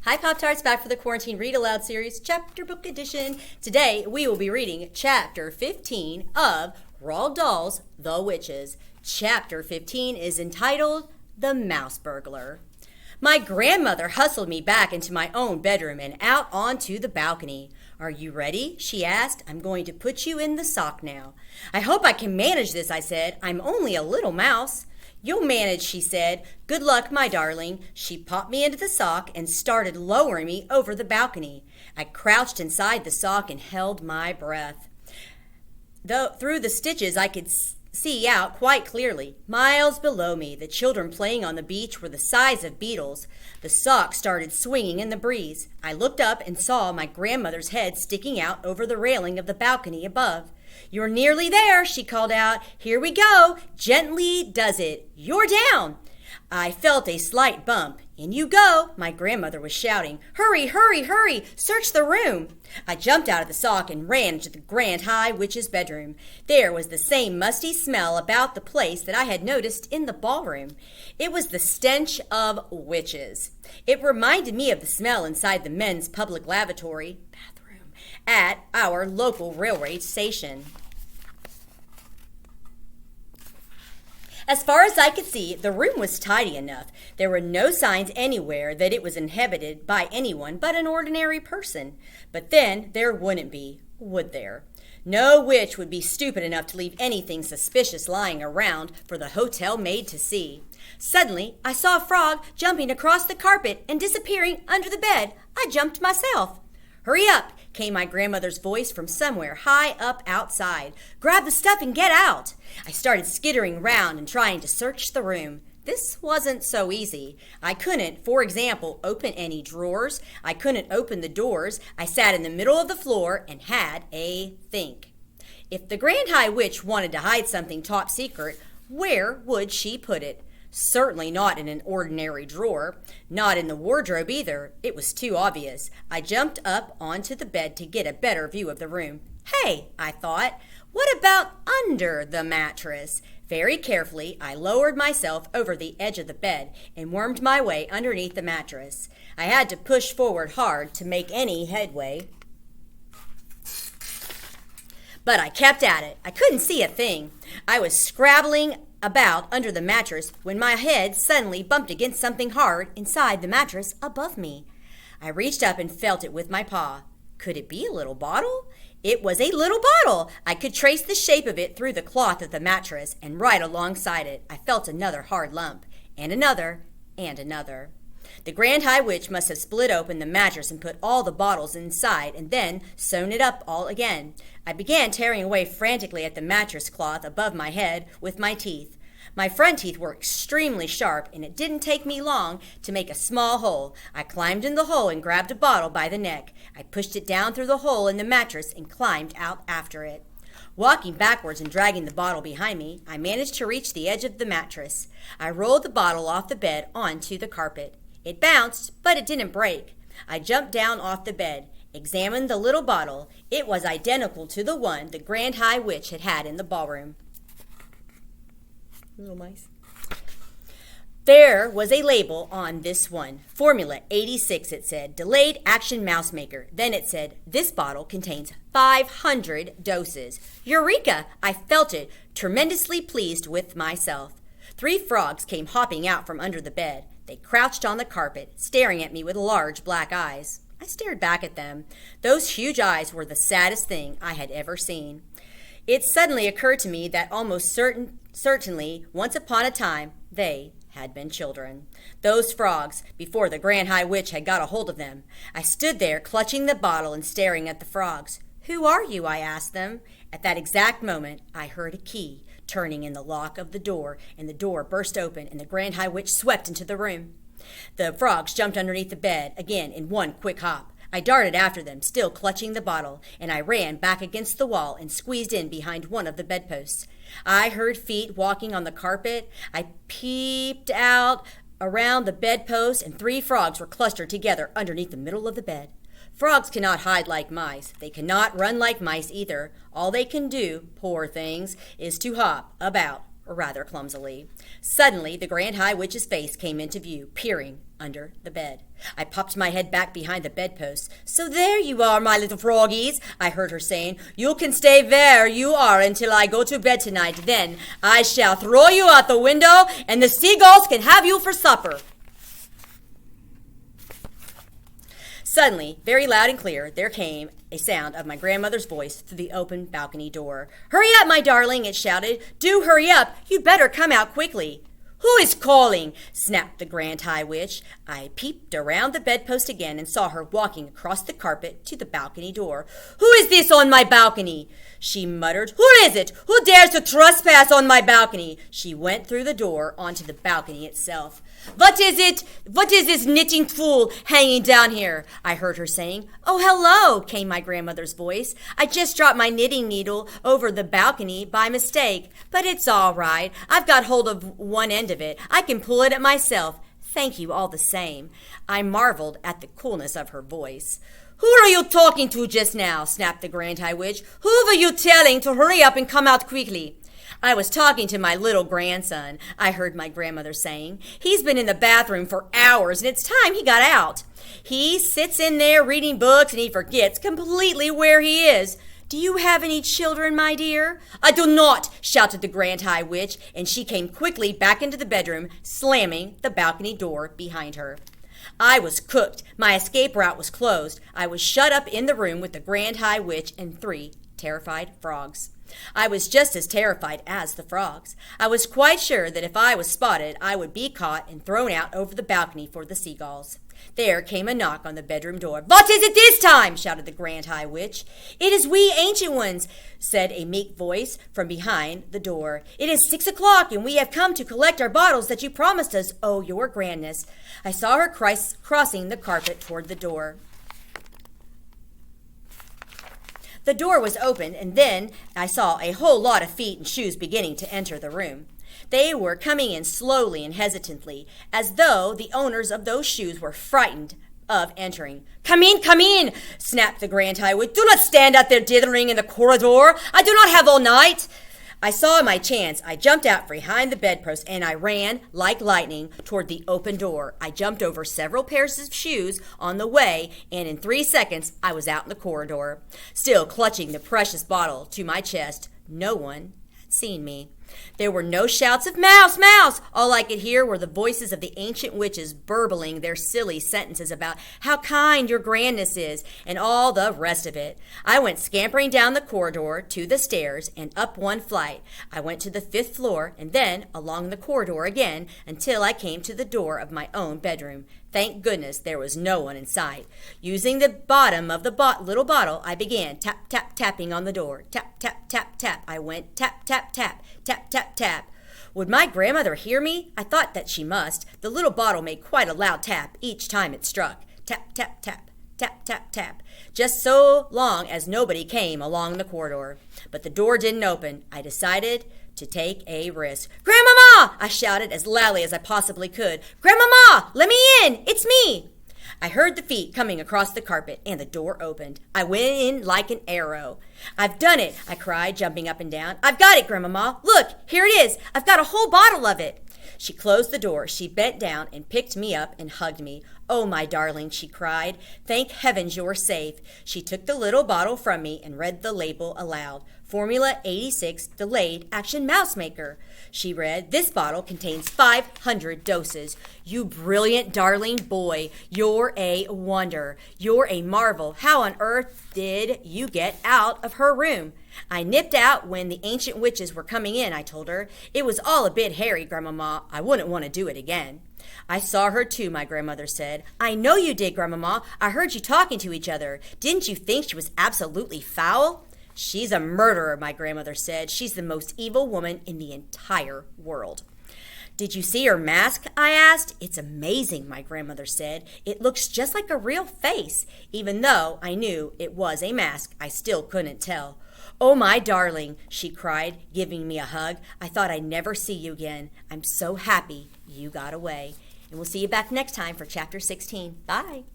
Hi Pop-Tarts, back for the Quarantine Read Aloud series, chapter book edition. Today we will be reading chapter 15 of Roald Dahl's The Witches. Chapter 15 is entitled The Mouse Burglar. My grandmother hustled me back into my own bedroom and out onto the balcony. "Are you ready?" she asked. "I'm going to put you in the sock now." "I hope I can manage this," I said. "I'm only a little mouse." "You'll manage," she said. "Good luck, my darling." She popped me into the sock and started lowering me over the balcony. I crouched inside the sock and held my breath. Through the stitches, I could see out quite clearly. Miles below me, the children playing on the beach were the size of beetles. The sock started swinging in the breeze. I looked up and saw my grandmother's head sticking out over the railing of the balcony above. "You're nearly there," she called out. "Here we go. Gently does it. You're down." I felt a slight bump. "In you go," my grandmother was shouting. "Hurry, hurry, hurry! Search the room!" I jumped out of the sock and ran into the Grand High Witch's bedroom. There was the same musty smell about the place that I had noticed in the ballroom. It was the stench of witches. It reminded me of the smell inside the men's public lavatory bathroom at our local railway station. As far as I could see, the room was tidy enough. There were no signs anywhere that it was inhabited by anyone but an ordinary person. But then there wouldn't be, would there? No witch would be stupid enough to leave anything suspicious lying around for the hotel maid to see. Suddenly, I saw a frog jumping across the carpet and disappearing under the bed. I jumped myself. "Hurry up," came my grandmother's voice from somewhere high up outside. "Grab the stuff and get out." I started skittering round and trying to search the room. This wasn't so easy. I couldn't, for example, open any drawers. I couldn't open the doors. I sat in the middle of the floor and had a think. If the Grand High Witch wanted to hide something top secret, where would she put it? Certainly not in an ordinary drawer. Not in the wardrobe either. It was too obvious. I jumped up onto the bed to get a better view of the room. "Hey," I thought, "what about under the mattress?" Very carefully, I lowered myself over the edge of the bed and wormed my way underneath the mattress. I had to push forward hard to make any headway, but I kept at it. I couldn't see a thing. I was scrabbling about under the mattress when my head suddenly bumped against something hard inside the mattress above me. I reached up and felt it with my paw. Could it be a little bottle? It was a little bottle. I could trace the shape of it through the cloth of the mattress, and right alongside it I felt another hard lump, and another, and another. The Grand High Witch must have split open the mattress and put all the bottles inside and then sewn it up all again. I began tearing away frantically at the mattress cloth above my head with my teeth. My front teeth were extremely sharp, and it didn't take me long to make a small hole. I climbed in the hole and grabbed a bottle by the neck. I pushed it down through the hole in the mattress and climbed out after it. Walking backwards and dragging the bottle behind me, I managed to reach the edge of the mattress. I rolled the bottle off the bed onto the carpet. It bounced, but it didn't break. I jumped down off the bed, examined the little bottle. It was identical to the one the Grand High Witch had had in the ballroom. Little mice. There was a label on this one. Formula 86, it said. Delayed action mouse maker. Then it said, "This bottle contains 500 doses. Eureka! I felt it, tremendously pleased with myself. 3 frogs came hopping out from under the bed. They crouched on the carpet, staring at me with large black eyes. I stared back at them. Those huge eyes were the saddest thing I had ever seen. It suddenly occurred to me that almost certainly, once upon a time, they had been children. Those frogs, before the Grand High Witch had got a hold of them. I stood there, clutching the bottle and staring at the frogs. "Who are you?" I asked them. At that exact moment, I heard a key turning in the lock of the door, and the door burst open, and the Grand High Witch swept into the room. The frogs jumped underneath the bed again in one quick hop. I darted after them, still clutching the bottle, and I ran back against the wall and squeezed in behind one of the bedposts. I heard feet walking on the carpet. I peeped out around the bedpost, and 3 frogs were clustered together underneath the middle of the bed. Frogs cannot hide like mice. They cannot run like mice either. All they can do, poor things, is to hop about rather clumsily. Suddenly, the Grand High Witch's face came into view, peering under the bed. I popped my head back behind the bedpost. "So there you are, my little froggies," I heard her saying. "You can stay where you are until I go to bed tonight. Then I shall throw you out the window, and the seagulls can have you for supper." Suddenly, very loud and clear, there came a sound of my grandmother's voice through the open balcony door. "Hurry up, my darling," it shouted. "Do hurry up. You'd better come out quickly." "Who is calling?" snapped the Grand High Witch. I peeped around the bedpost again and saw her walking across the carpet to the balcony door. "Who is this on my balcony?" she muttered. "Who is it? Who dares to trespass on my balcony?" She went through the door onto the balcony itself. "What is it? What is this knitting fool hanging down here?" I heard her saying. "Oh, hello," came my grandmother's voice. "I just dropped my knitting needle over the balcony by mistake, but it's all right. I've got hold of one end of it. I can pull it up myself. Thank you all the same." I marveled at the coolness of her voice. "Who are you talking to just now?" snapped the Grand High Witch. "Who were you telling to hurry up and come out quickly?" "I was talking to my little grandson," I heard my grandmother saying. "He's been in the bathroom for hours, and it's time he got out. He sits in there reading books, and he forgets completely where he is. Do you have any children, my dear?" "I do not," shouted the Grand High Witch, and she came quickly back into the bedroom, slamming the balcony door behind her. I was cooked. My escape route was closed. I was shut up in the room with the Grand High Witch and 3 terrified frogs. I was just as terrified as the frogs. I was quite sure that if I was spotted, I would be caught and thrown out over the balcony for the seagulls. There came a knock on the bedroom door. "What is it this time?" shouted the Grand High Witch. "It is we ancient ones," said a meek voice from behind the door. "It is 6 o'clock, and we have come to collect our bottles that you promised us, oh, your grandness." I saw her crossing the carpet toward the door. The door was open, and then I saw a whole lot of feet and shoes beginning to enter the room. They were coming in slowly and hesitantly, as though the owners of those shoes were frightened of entering. Come in, snapped the Grand High Witch. "Do not stand out there dithering in the corridor. I do not have all night." I saw my chance. I jumped out behind the bedpost, and I ran like lightning toward the open door. I jumped over several pairs of shoes on the way, and in 3 seconds, I was out in the corridor, still clutching the precious bottle to my chest. No one had seen me. There were no shouts of "Mouse, Mouse!" All I could hear were the voices of the ancient witches burbling their silly sentences about how kind your grandness is and all the rest of it. I went scampering down the corridor to the stairs and up one flight. I went to the 5th floor and then along the corridor again until I came to the door of my own bedroom. Thank goodness there was no one in sight. Using the bottom of the little bottle, I began tapping on the door. Tap, tap, tap, tap. I went tap, tap, tap, tap, tap, tap. Would my grandmother hear me? I thought that she must. The little bottle made quite a loud tap each time it struck. Tap, tap, tap, tap, tap, tap. Just so long as nobody came along the corridor. But the door didn't open. I decided to take a risk. "Grandmama!" I shouted as loudly as I possibly could. "Grandmama, let me in! It's me!" I heard the feet coming across the carpet, and the door opened. I went in like an arrow. "I've done it!" I cried, jumping up and down. "I've got it, Grandmama! Look, here it is! I've got a whole bottle of it!" She closed the door. She bent down and picked me up and hugged me. "Oh, my darling," she cried. "Thank heavens you're safe." She took the little bottle from me and read the label aloud. "Formula 86 Delayed Action Mouse Maker." She read, "This bottle contains 500 doses. You brilliant, darling boy. You're a wonder. You're a marvel. How on earth did you get out of her room?" "I nipped out when the ancient witches were coming in," I told her. "It was all a bit hairy, Grandmama. I wouldn't want to do it again." "I saw her too," my grandmother said. "I know you did, Grandmama. I heard you talking to each other. Didn't you think she was absolutely foul?" "She's a murderer," my grandmother said. "She's the most evil woman in the entire world." "Did you see her mask?" I asked. "It's amazing," my grandmother said. "It looks just like a real face." Even though I knew it was a mask, I still couldn't tell. "Oh, my darling," she cried, giving me a hug. "I thought I'd never see you again. I'm so happy you got away." And we'll see you back next time for Chapter 16. Bye.